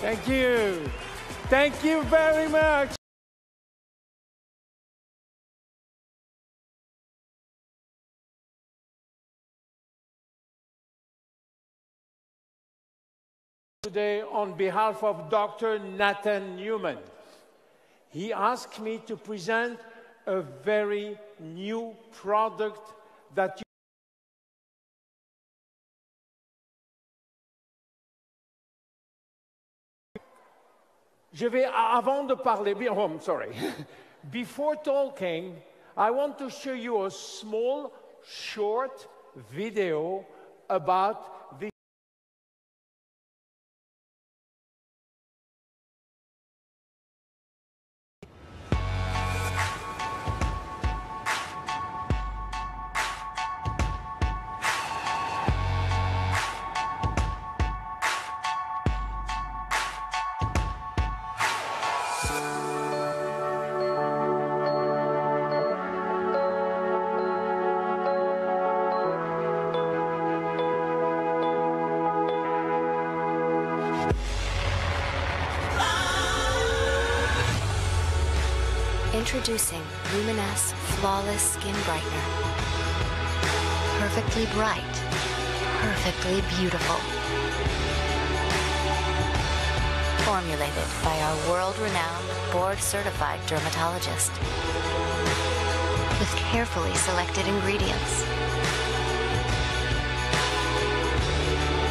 Thank you. Thank you very much. Today on behalf of Dr. Nathan Newman. He asked me to present a very new product that avant de parler, I'm sorry. Before talking, I want to show you a small, short video about the Introducing Luminesce Flawless Skin Brightener. Perfectly bright, perfectly beautiful. Formulated by our world-renowned, board-certified dermatologist. With carefully selected ingredients.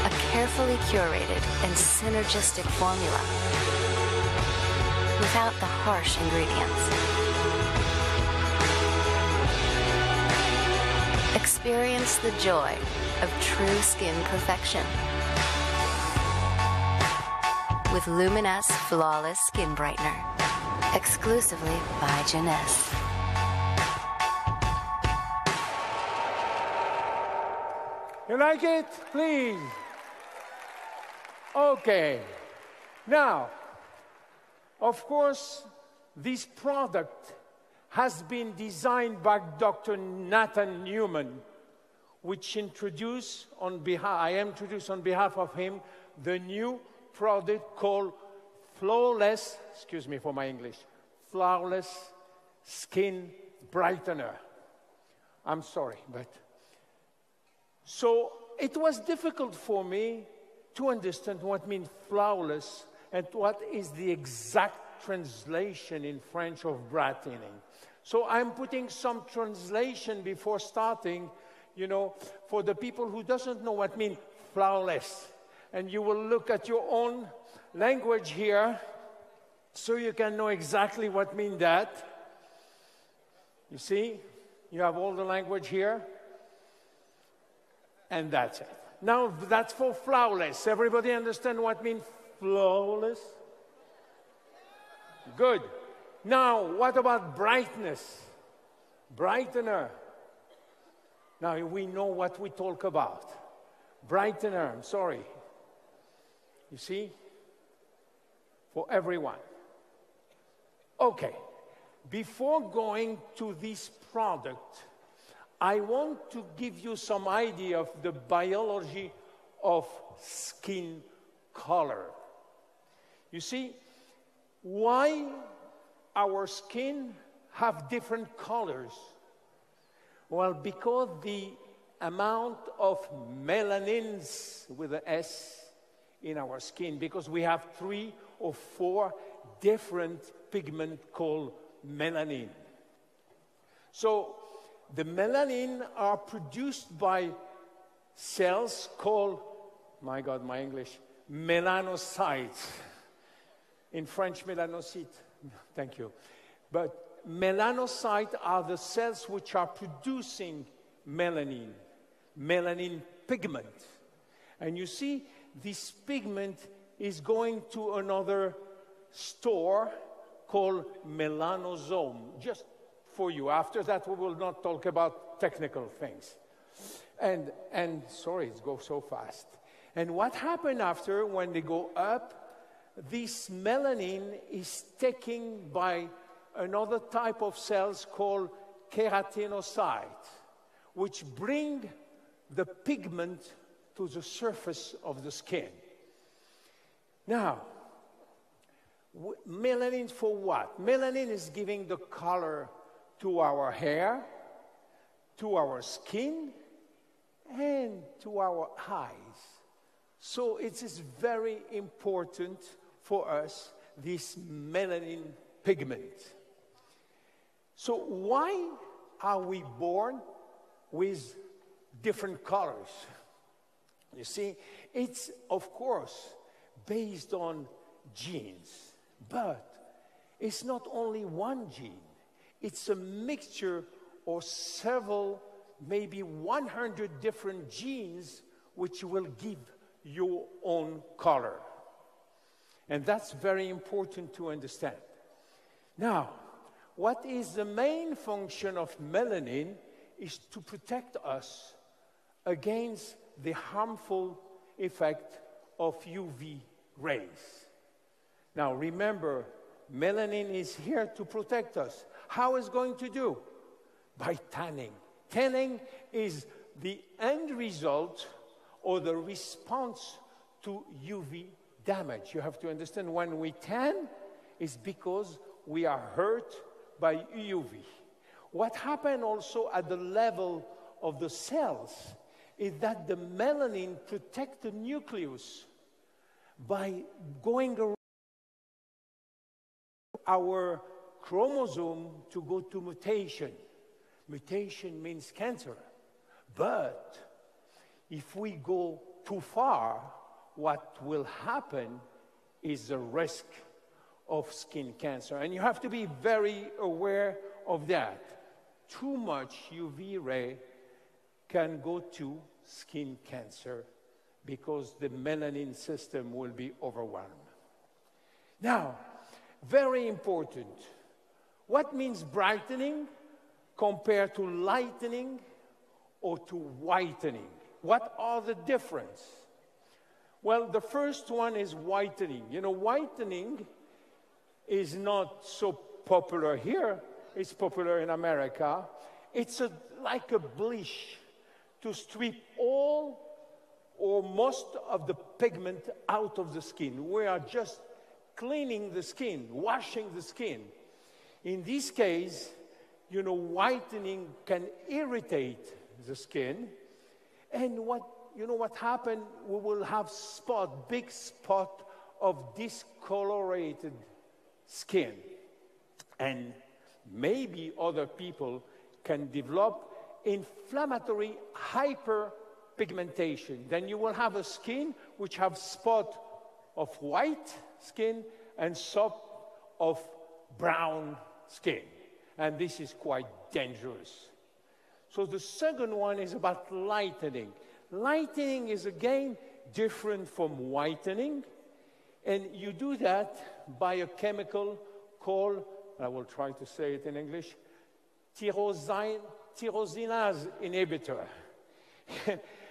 A carefully curated and synergistic formula. Without the harsh ingredients. Experience the joy of true skin perfection with Luminesce Flawless Skin Brightener, exclusively by Jeunesse. You like it? Please. Okay. Now, of course, this product has been designed by Dr. Nathan Newman, which I introduce on behalf of him, the new product called Flawless, excuse me for my English, Flawless Skin Brightener. I'm sorry, but... So it was difficult for me to understand what means flawless and what is the exact translation in French of brightening. So I'm putting some translation before starting, you know, for the people who doesn't know what means flawless. And you will look at your own language here so you can know exactly what means that. You see, you have all the language here. And that's it. Now, that's for flawless. Everybody understand what means flawless? Good. Now, what about brightness? Brightener. Now, we know what we talk about. Brightener, I'm sorry. You see? For everyone. Okay. Before going to this product, I want to give you some idea of the biology of skin color. You see, why our skin have different colors? Well, because the amount of melanins with an S in our skin, because we have 3 or 4 different pigments called melanin. So the melanin are produced by cells called, my God, my English, melanocytes. In French, melanocyte. Thank you. But melanocytes are the cells which are producing melanin, melanin pigment. And you see, this pigment is going to another store called melanosome, just for you. After that, we will not talk about technical things. And sorry, it goes so fast. And what happened after, when they go up, this melanin is taken by another type of cells called keratinocytes, which bring the pigment to the surface of the skin. Now, Melanin for what? Melanin is giving the color to our hair, to our skin, and to our eyes. So it is very important for us, this melanin pigment. So why are we born with different colors? You see, it's, of course, based on genes. But it's not only one gene. It's a mixture of several, maybe 100 different genes which will give your own color. And that's very important to understand. Now, what is the main function of melanin is to protect us against the harmful effect of UV rays. Now, remember, melanin is here to protect us. How is it going to do? By tanning. Tanning is the end result or the response to UV damage. You have to understand when we tan, it's because we are hurt by UV. What happened also at the level of the cells is that the melanin protects the nucleus by going around our chromosome to go to mutation. Mutation means cancer. But if we go too far, what will happen is the risk of skin cancer. And you have to be very aware of that. Too much UV ray can go to skin cancer because the melanin system will be overwhelmed. Now, very important. What means brightening compared to lightening or to whitening? What are the difference? Well, the first one is whitening. You know, whitening is not so popular here. It's popular in America. It's like a bleach to strip all or most of the pigment out of the skin. We are just cleaning the skin, washing the skin. In this case, you know, whitening can irritate the skin. And what happened? We will have big spot of discolorated skin. And maybe other people can develop inflammatory hyperpigmentation. Then you will have a skin which have spot of white skin and some of brown skin. And this is quite dangerous. So the second one is about lightening. Lightening is again different from whitening. And you do that by a chemical called, I will try to say it in English, tyrosinase inhibitor.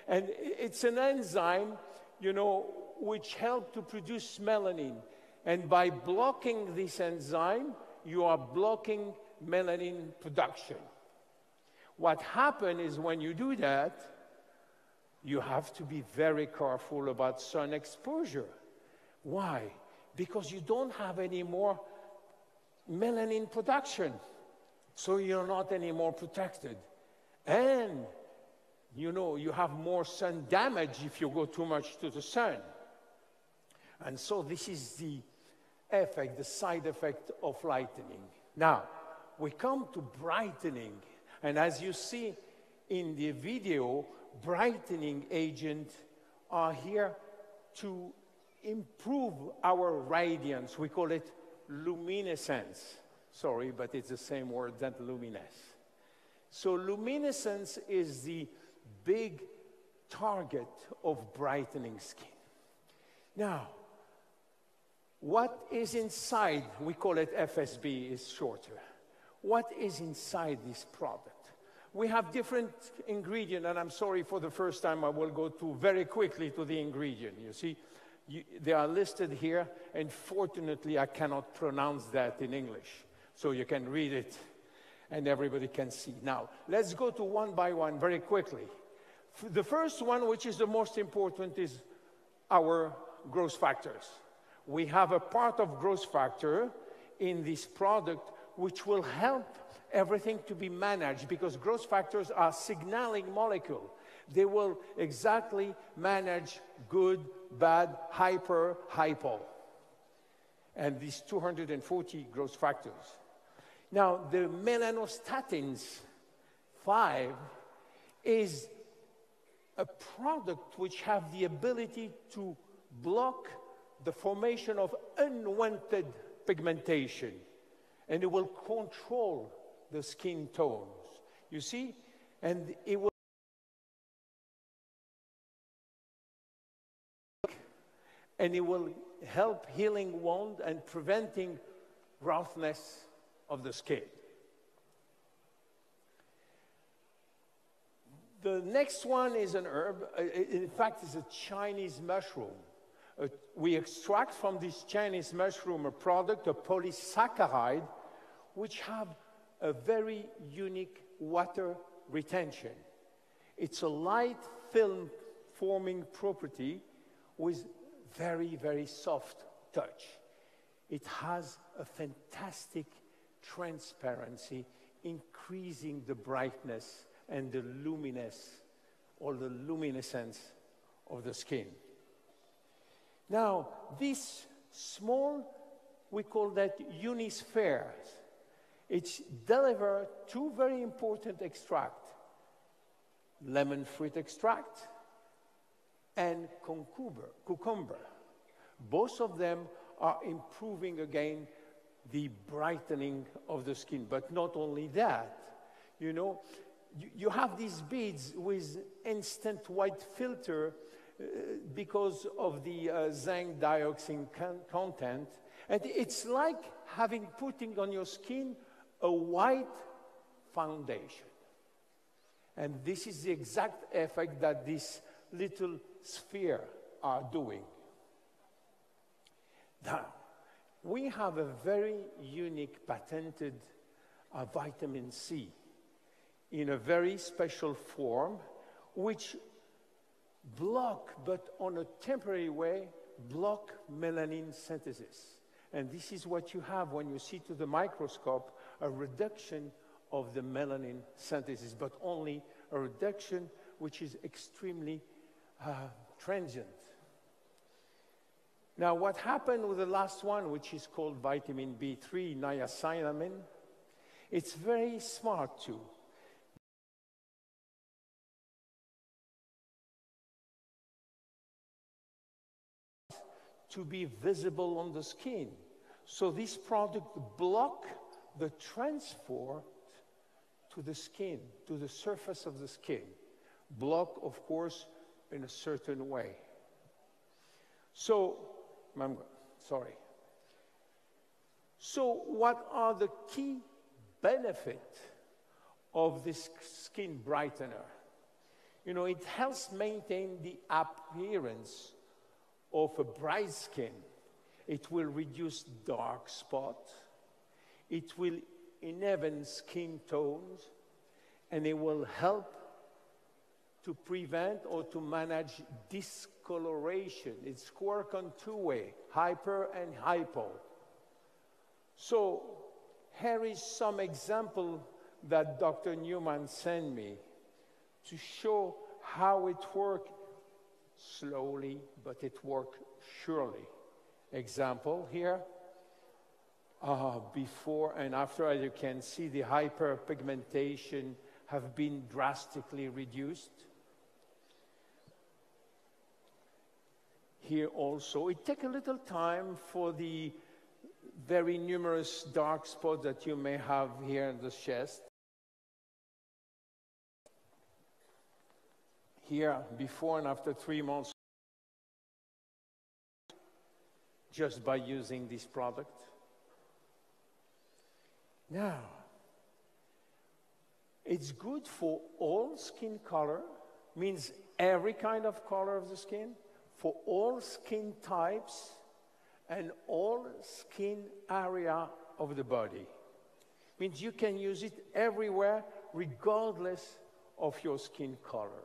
And it's an enzyme, you know, which helps to produce melanin. And by blocking this enzyme, you are blocking melanin production. What happens is when you do that, you have to be very careful about sun exposure. Why? Because you don't have any more melanin production. So you're not anymore protected. And, you know, you have more sun damage if you go too much to the sun. And so this is the effect, the side effect of lightening. Now, we come to brightening. And as you see in the video, brightening agents are here to improve our radiance. We call it luminescence. Sorry, but it's the same word that luminesce. So luminescence is the big target of brightening skin. Now, what is inside? We call it FSB, is shorter. What is inside this product? We have different ingredients, and I'm sorry for the first time I will go very quickly to the ingredient. You see, they are listed here, and fortunately I cannot pronounce that in English. So you can read it, and everybody can see. Now, let's go to one by one very quickly. The first one, which is the most important, is our growth factors. We have a part of growth factor in this product which will help everything to be managed, because growth factors are signaling molecules. They will exactly manage good, bad, hyper, hypo. And these 240 growth factors. Now, the melanostatins 5 is a product which have the ability to block the formation of unwanted pigmentation, and it will control the skin tones. You see? And it will help healing wound and preventing roughness of the skin. The next one is an herb. In fact, it's a Chinese mushroom. We extract from this Chinese mushroom a product, a polysaccharide, which have a very unique water retention. It's a light film forming property with very, very soft touch. It has a fantastic transparency, increasing the brightness and the luminance or the luminescence of the skin. Now, this small, we call that unispheres. It's deliver two very important extracts, lemon fruit extract and cucumber. Both of them are improving again the brightening of the skin. But not only that, you know, you have these beads with instant white filter because of the zinc dioxide content. And it's like putting on your skin a white foundation. And this is the exact effect that this little sphere are doing. Now, we have a very unique patented vitamin C in a very special form, which block, but on a temporary way, block melanin synthesis. And this is what you have when you see to the microscope, a reduction of the melanin synthesis, but only a reduction which is extremely transient. Now, what happened with the last one, which is called vitamin B3, niacinamide, it's very smart too. To be visible on the skin. So this product block the transport to the skin, to the surface of the skin. Block, of course, in a certain way. So, So what are the key benefits of this skin brightener? You know, it helps maintain the appearance of a bright skin. It will reduce dark spots. It will uneven skin tones, and it will help to prevent or to manage discoloration. It's work on two-way, hyper and hypo. So here is some example that Dr. Newman sent me to show how it works slowly, but it works surely. Example here, before and after, as you can see, the hyperpigmentation have been drastically reduced. Here also, it takes a little time for the very numerous dark spots that you may have here in the chest. Here, before and after 3 months, just by using this product. Now, it's good for all skin color, means every kind of color of the skin, for all skin types, and all skin area of the body. Means you can use it everywhere, regardless of your skin color.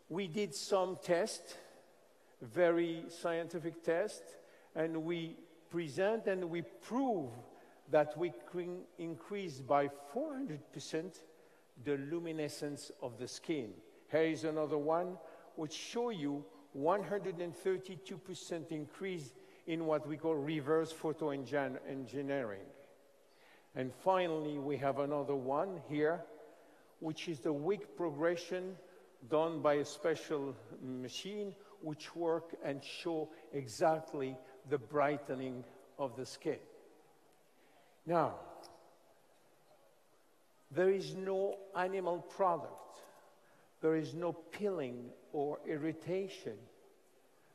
We did some tests, very scientific test, and we present and we prove that we can increase by 400% the luminescence of the skin. Here is another one which show you 132% increase in what we call reverse photoengineering. And finally, we have another one here, which is the wick progression done by a special machine, which work and show exactly the brightening of the skin. Now, there is no animal product. There is no peeling or irritation.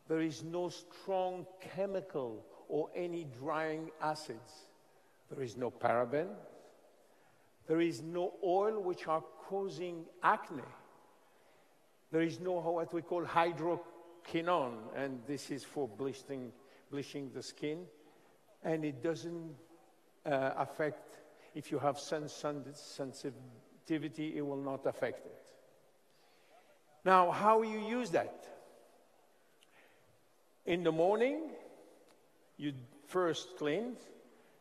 There is no strong chemical or any drying acids. There is no paraben. There is no oil which are causing acne. There is no what we call hydroquinone, and this is for bleaching the skin. And it doesn't affect, if you have sun sensitivity, it will not affect it. Now, how you use that? In the morning, you first cleanse.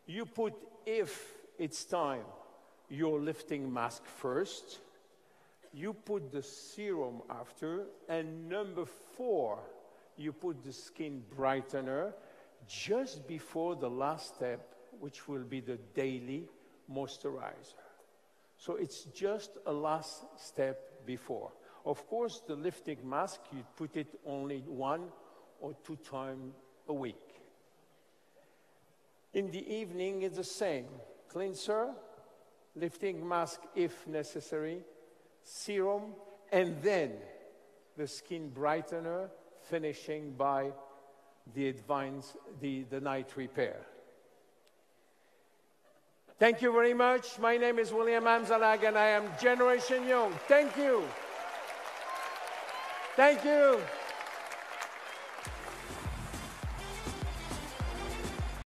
You put, if it's time, your lifting mask first. You put the serum after. And number 4, you put the skin brightener just before the last step, which will be the daily moisturizer. So it's just a last step before. Of course, the lifting mask, you put it only 1 or 2 times a week. In the evening, it's the same. Cleanser, lifting mask if necessary, serum, and then the skin brightener, finishing by the night repair. Thank you very much. My name is William Amzallag, and I am Generation Young. Thank you. Thank you.